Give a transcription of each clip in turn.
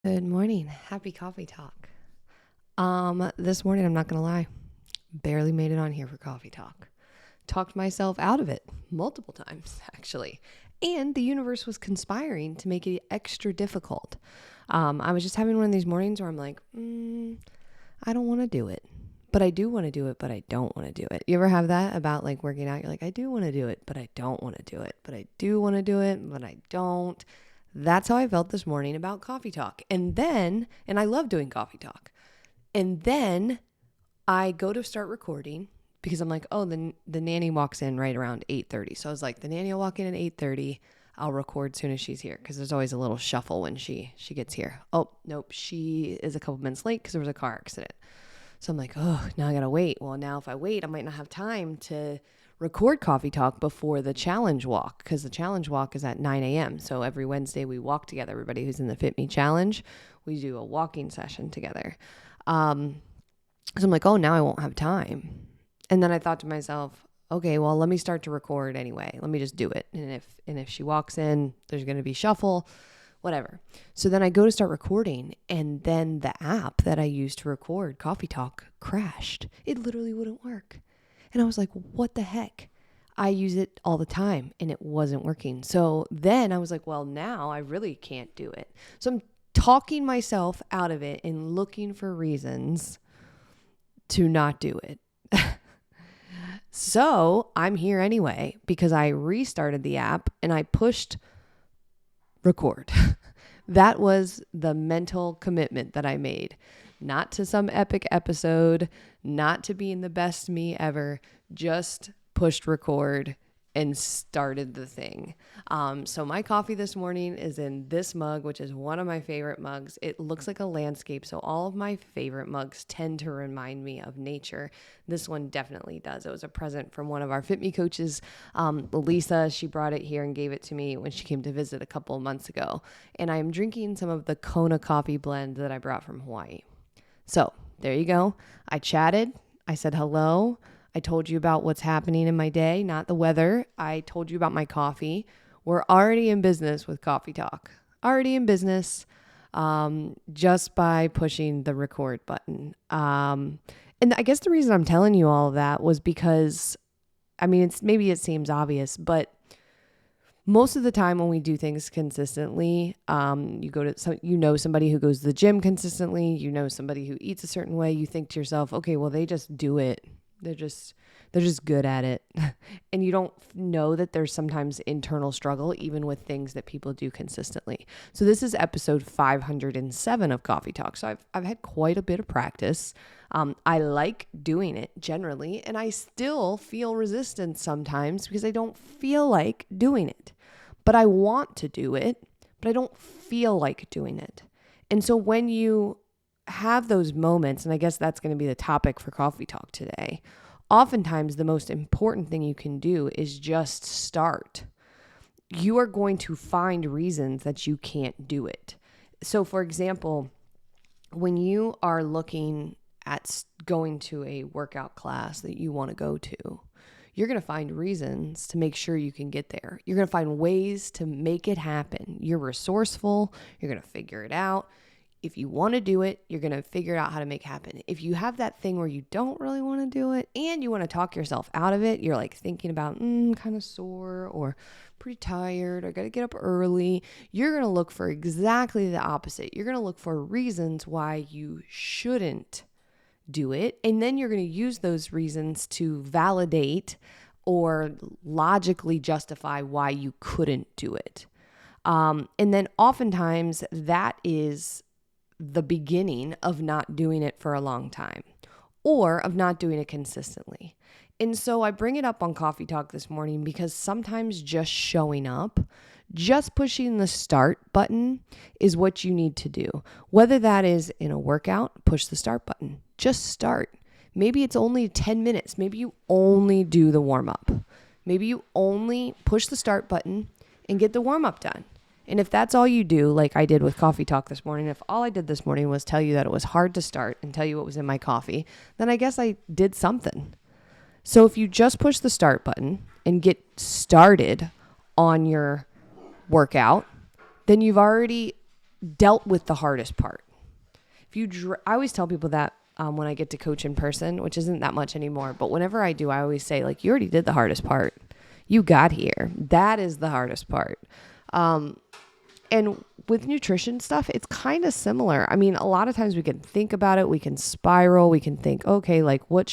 Good morning. Happy coffee talk. This morning, I'm not going to lie, barely made it on here for coffee talk. Talked myself out of it multiple times, actually. And the universe was conspiring to make it extra difficult. I was just having one of these mornings where I'm like, I don't want to do it, but I do want to do it, but I don't want to do it. You ever have that about like working out? You're like, I do want to do it, but I don't want to do it, but I do want to do it, but I don't. That's how I felt this morning about coffee talk. And I love doing coffee talk. And then I go to start recording because I'm like, oh, the nanny walks in right around 8:30. So I was like, the nanny will walk in at 8:30. I'll record soon as she's here because there's always a little shuffle when she gets here. Oh, nope, she is a couple minutes late because there was a car accident. So I'm like, oh, now I got to wait. Well, now if I wait, I might not have time to record coffee talk before the challenge walk because the challenge walk is at 9 a.m. So every Wednesday we walk together. Everybody who's in the FitMe challenge, we do a walking session together. So I'm like, oh, now I won't have time. And then I thought to myself, okay, well, let me start to record anyway. Let me just do it. And if she walks in, there's going to be shuffle, whatever. So then I go to start recording, and then the app that I used to record coffee talk crashed. It literally wouldn't work. And I was like, what the heck? I use it all the time and it wasn't working. So then I was like, well, now I really can't do it. So I'm talking myself out of it and looking for reasons to not do it. So I'm here anyway because I restarted the app and I pushed record. That was the mental commitment that I made. Not to some epic episode, not to being the best me ever, just pushed record and started the thing. So my coffee this morning is in this mug, which is one of my favorite mugs. It looks like a landscape. So all of my favorite mugs tend to remind me of nature. This one definitely does. It was a present from one of our FitMe coaches, Lisa. She brought it here and gave it to me when she came to visit a couple of months ago. And I'm drinking some of the Kona coffee blend that I brought from Hawaii. So there you go. I chatted. I said hello. I told you about what's happening in my day, not the weather. I told you about my coffee. We're already in business with coffee talk. Already in business just by pushing the record button. And I guess the reason I'm telling you all of that was because, I mean, maybe it seems obvious, but most of the time when we do things consistently, you know somebody who goes to the gym consistently, you know somebody who eats a certain way, you think to yourself, okay, well, they just do it. They're just good at it. And you don't know that there's sometimes internal struggle even with things that people do consistently. So this is episode 507 of Coffee Talk. So I've had quite a bit of practice. I like doing it generally, and I still feel resistance sometimes because I don't feel like doing it. But I want to do it, but I don't feel like doing it. And so when you have those moments, and I guess that's going to be the topic for Coffee Talk today, oftentimes the most important thing you can do is just start. You are going to find reasons that you can't do it. So for example, when you are looking at going to a workout class that you want to go to, you're going to find reasons to make sure you can get there. You're going to find ways to make it happen. You're resourceful. You're going to figure it out. If you want to do it, you're going to figure out how to make it happen. If you have that thing where you don't really want to do it and you want to talk yourself out of it, you're like thinking about, kind of sore or pretty tired or got to get up early. You're going to look for exactly the opposite. You're going to look for reasons why you shouldn't do it. And then you're going to use those reasons to validate or logically justify why you couldn't do it. And then oftentimes that is the beginning of not doing it for a long time or of not doing it consistently. And so I bring it up on Coffee Talk this morning because sometimes just showing up, just pushing the start button is what you need to do. Whether that is in a workout, push the start button. Just start. Maybe it's only 10 minutes. Maybe you only do the warm up. Maybe you only push the start button and get the warm up done. And if that's all you do, like I did with Coffee Talk this morning, if all I did this morning was tell you that it was hard to start and tell you what was in my coffee, then I guess I did something. So if you just push the start button and get started on your workout, then you've already dealt with the hardest part. I always tell people that when I get to coach in person, which isn't that much anymore, but whenever I do, I always say, like, you already did the hardest part. You got here. That is the hardest part. And with nutrition stuff, it's kind of similar. I mean, a lot of times we can think about it. We can spiral. We can think, okay, like, what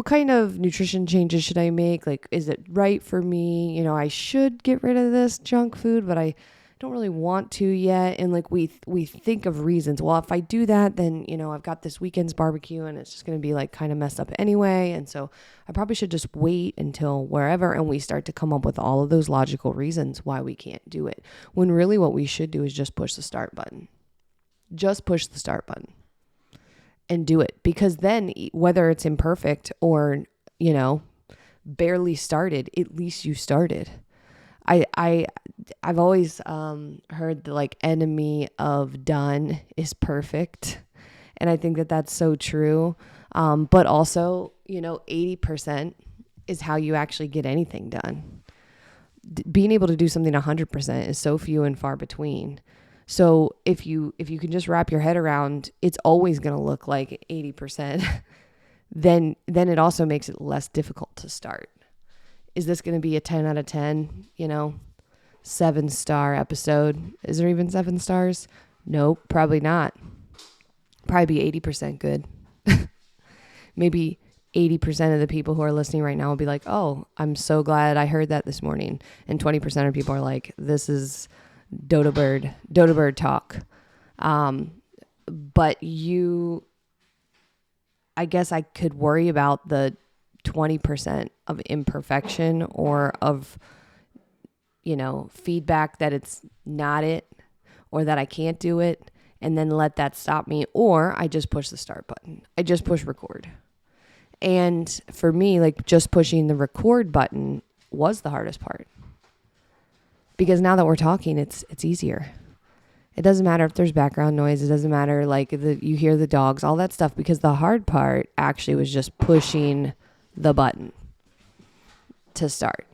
kind of nutrition changes should I make? Like, is it right for me? You know, I should get rid of this junk food, but I don't really want to yet. And like, we think of reasons. Well, if I do that, then, you know, I've got this weekend's barbecue and it's just going to be like kind of messed up anyway. And so I probably should just wait until wherever. And we start to come up with all of those logical reasons why we can't do it. When really what we should do is just push the start button. Just push the start button and do it. Because then whether it's imperfect or, you know, barely started, at least you started. I've always heard the like enemy of done is perfect. And I think that that's so true. But also, you know, 80% is how you actually get anything done. Being able to do something 100% is so few and far between. So if you can just wrap your head around, it's always going to look like 80%, then it also makes it less difficult to start. Is this going to be a 10 out of 10, you know, 7-star episode? Is there even 7 stars? Nope, probably not. Probably be 80% good. Maybe 80% of the people who are listening right now will be like, oh, I'm so glad I heard that this morning. And 20% of people are like, this is Dodo bird talk. But I guess I could worry about the 20% of imperfection or of, you know, feedback that it's not it or that I can't do it, and then let that stop me. Or I just push the start button. I just push record. And for me, like, just pushing the record button was the hardest part, because now that we're talking, it's easier. It doesn't matter if there's background noise. It doesn't matter, like, you hear the dogs, all that stuff, because the hard part actually was just pushing the button to start.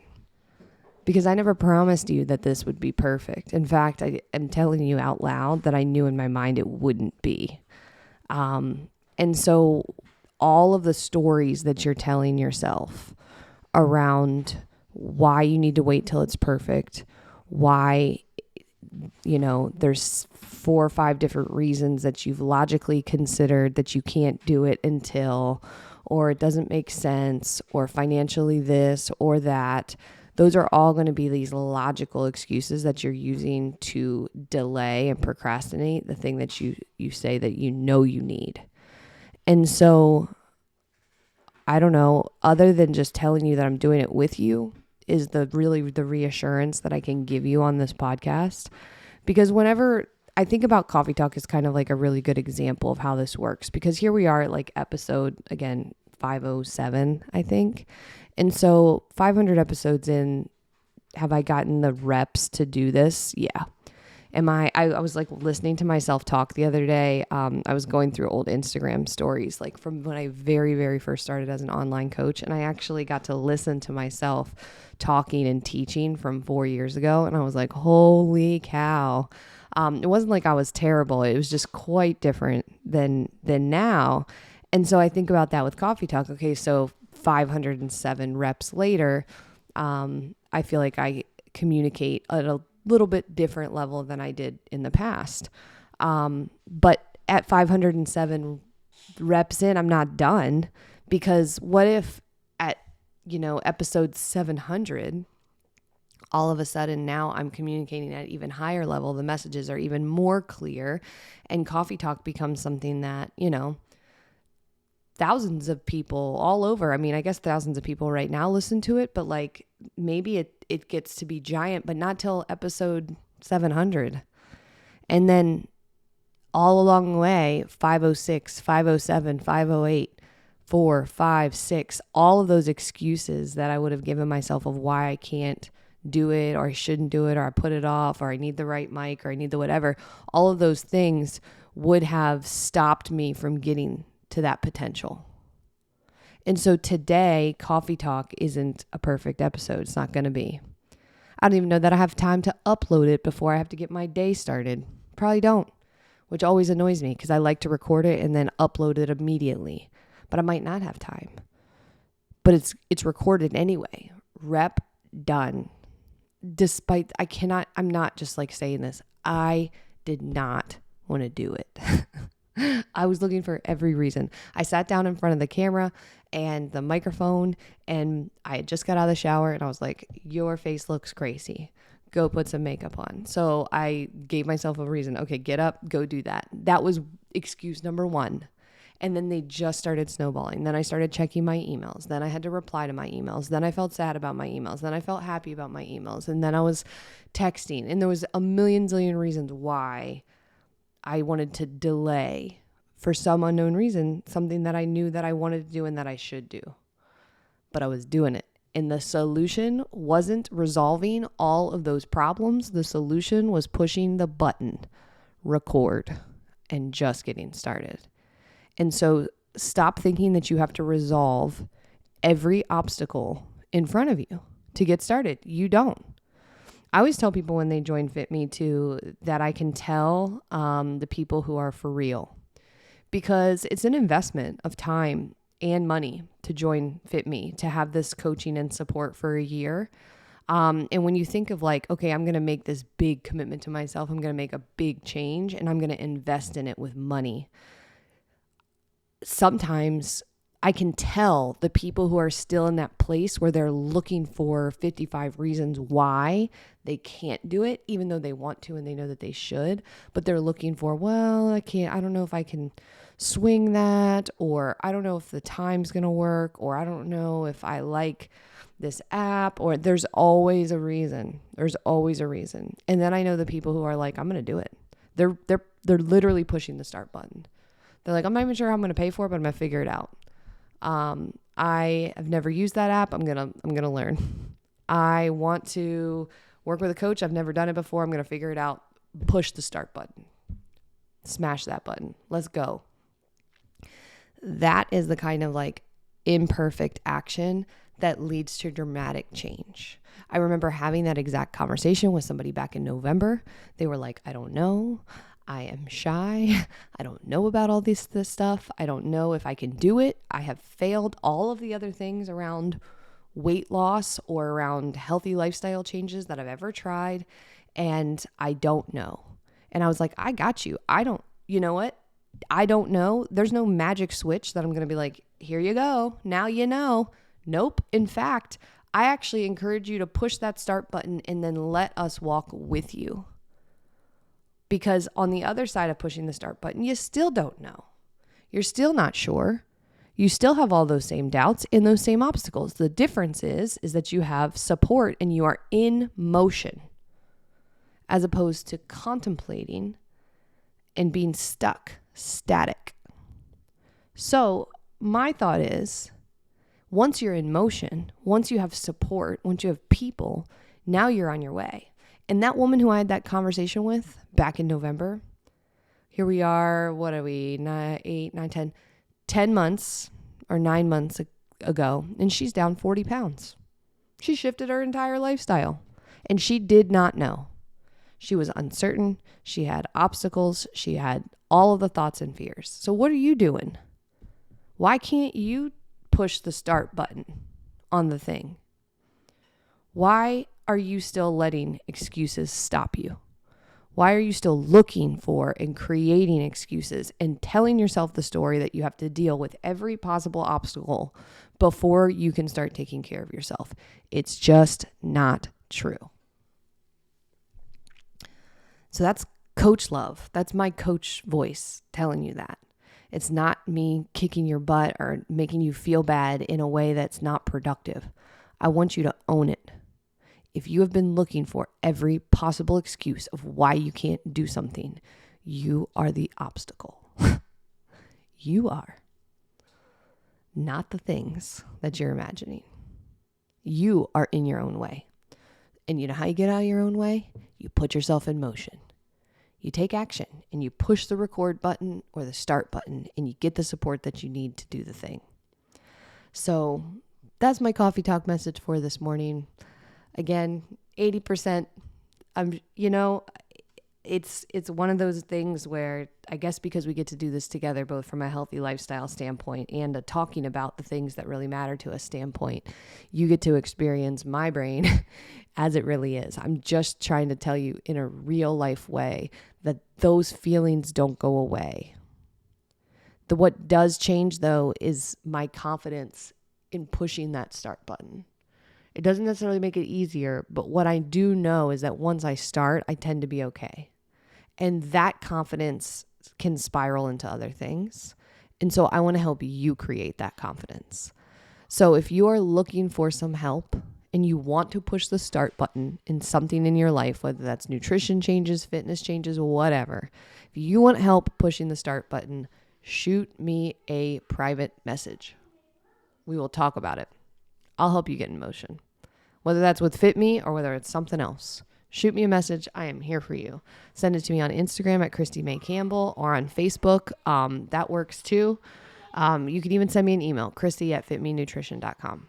Because I never promised you that this would be perfect. In fact, I am telling you out loud that I knew in my mind it wouldn't be. And so all of the stories that you're telling yourself around why you need to wait till it's perfect, why, you know, there's 4 or 5 different reasons that you've logically considered that you can't do it until, or it doesn't make sense, or financially this or that. Those are all going to be these logical excuses that you're using to delay and procrastinate the thing that you say that you know you need. And so, I don't know, other than just telling you that I'm doing it with you, is the reassurance that I can give you on this podcast. Because whenever I think about Coffee Talk is kind of like a really good example of how this works, because here we are at like episode, again, 507, I think. And so 500 episodes in, have I gotten the reps to do this? Yeah. I was like listening to myself talk the other day. I was going through old Instagram stories, like from when I very, very first started as an online coach. And I actually got to listen to myself talking and teaching from 4 years ago. And I was like, holy cow. It wasn't like I was terrible. It was just quite different than now. And so I think about that with Coffee Talk. Okay, so 507 reps later, I feel like I communicate at a little bit different level than I did in the past. But at 507 reps in, I'm not done, because what if at, episode 700, all of a sudden now I'm communicating at an even higher level. The messages are even more clear, and Coffee Talk becomes something that, thousands of people all over. I mean, I guess thousands of people right now listen to it, but like maybe it gets to be giant, but not till episode 700. And then all along the way, 506, 507, 508, 4, 5, 6, all of those excuses that I would have given myself of why I can't do it, or I shouldn't do it, or I put it off, or I need the right mic, or I need the whatever, all of those things would have stopped me from getting to that potential. And so today, Coffee Talk isn't a perfect episode. It's not going to be. I don't even know that I have time to upload it before I have to get my day started. probably don't, which always annoys me because I like to record it and then upload it immediately. But I might not have time. But it's recorded anyway. Rep done. Despite, I'm not just like saying this. I did not want to do it. I was looking for every reason. I sat down in front of the camera and the microphone, and I had just got out of the shower, and I was like, your face looks crazy. Go put some makeup on. So I gave myself a reason. Okay, get up, go do that. That was excuse number one. And then they just started snowballing. Then I started checking my emails. Then I had to reply to my emails. Then I felt sad about my emails. Then I felt happy about my emails. And then I was texting. And there was a zillion reasons why I wanted to delay, for some unknown reason, something that I knew that I wanted to do and that I should do. But I was doing it. And the solution wasn't resolving all of those problems. The solution was pushing the button, record, and just getting started. And so stop thinking that you have to resolve every obstacle in front of you to get started. You don't. I always tell people when they join FitMe too that I can tell the people who are for real, because it's an investment of time and money to join FitMe, to have this coaching and support for a year. And when you think of like, okay, I'm going to make this big commitment to myself, I'm going to make a big change, and I'm going to invest in it with money. Sometimes I can tell the people who are still in that place where they're looking for 55 reasons why they can't do it, even though they want to and they know that they should, but they're looking for, well, I don't know if I can swing that, or I don't know if the time's going to work, or I don't know if I like this app, or there's always a reason. There's always a reason. And then I know the people who are like, I'm going to do it. They're literally pushing the start button. They're like, I'm not even sure how I'm going to pay for it, but I'm going to figure it out. I have never used that app. I'm going to learn. I want to work with a coach. I've never done it before. I'm going to figure it out. Push the start button. Smash that button. Let's go. That is the kind of like imperfect action that leads to dramatic change. I remember having that exact conversation with somebody back in November. They were like, I don't know. I am shy. I don't know about all this stuff. I don't know if I can do it. I have failed all of the other things around weight loss or around healthy lifestyle changes that I've ever tried. And I don't know. And I was like, I got you. You know what? I don't know. There's no magic switch that I'm going to be like, here you go. Now you know. Nope. In fact, I actually encourage you to push that start button and then let us walk with you. Because on the other side of pushing the start button, you still don't know. You're still not sure. You still have all those same doubts and those same obstacles. The difference is that you have support and you are in motion, as opposed to contemplating and being stuck, static. So my thought is, once you're in motion, once you have support, once you have people, now you're on your way. And that woman who I had that conversation with back in November, here we are, 10 months or 9 months ago, and she's down 40 pounds. She shifted her entire lifestyle, and she did not know. She was uncertain. She had obstacles. She had all of the thoughts and fears. So what are you doing? Why can't you push the start button on the thing? Why are you still letting excuses stop you? Why are you still looking for and creating excuses and telling yourself the story that you have to deal with every possible obstacle before you can start taking care of yourself? It's just not true. So that's coach love. That's my coach voice telling you that. It's not me kicking your butt or making you feel bad in a way that's not productive. I want you to own it. If you have been looking for every possible excuse of why you can't do something, you are the obstacle. You are. Not the things that you're imagining. You are in your own way. And you know how you get out of your own way? You put yourself in motion. You take action and you push the record button or the start button and you get the support that you need to do the thing. So that's my coffee talk message for this morning. Again, 80%, it's one of those things where I guess because we get to do this together, both from a healthy lifestyle standpoint and a talking about the things that really matter to us standpoint, you get to experience my brain as it really is. I'm just trying to tell you in a real life way that those feelings don't go away. What does change though is my confidence in pushing that start button. It doesn't necessarily make it easier, but what I do know is that once I start, I tend to be okay. And that confidence can spiral into other things. And so I want to help you create that confidence. So if you are looking for some help and you want to push the start button in something in your life, whether that's nutrition changes, fitness changes, whatever, if you want help pushing the start button, shoot me a private message. We will talk about it. I'll help you get in motion. Whether that's with FitMe or whether it's something else. Shoot me a message. I am here for you. Send it to me on Instagram at Christy May Campbell or on Facebook. That works too. You can even send me an email, christy@fitmenutrition.com.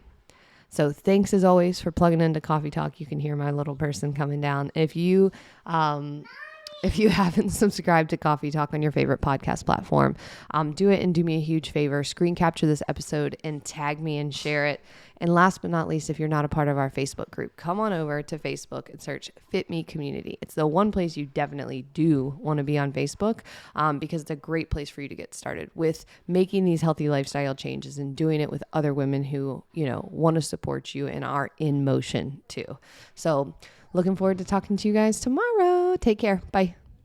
So thanks as always for plugging into Coffee Talk. You can hear my little person coming down. If you haven't subscribed to Coffee Talk on your favorite podcast platform, do it and do me a huge favor. Screen capture this episode and tag me and share it. And last but not least, if you're not a part of our Facebook group, come on over to Facebook and search FitMe Community. It's the one place you definitely do want to be on Facebook because it's a great place for you to get started with making these healthy lifestyle changes and doing it with other women who, want to support you and are in motion too. So looking forward to talking to you guys tomorrow. Take care. Bye.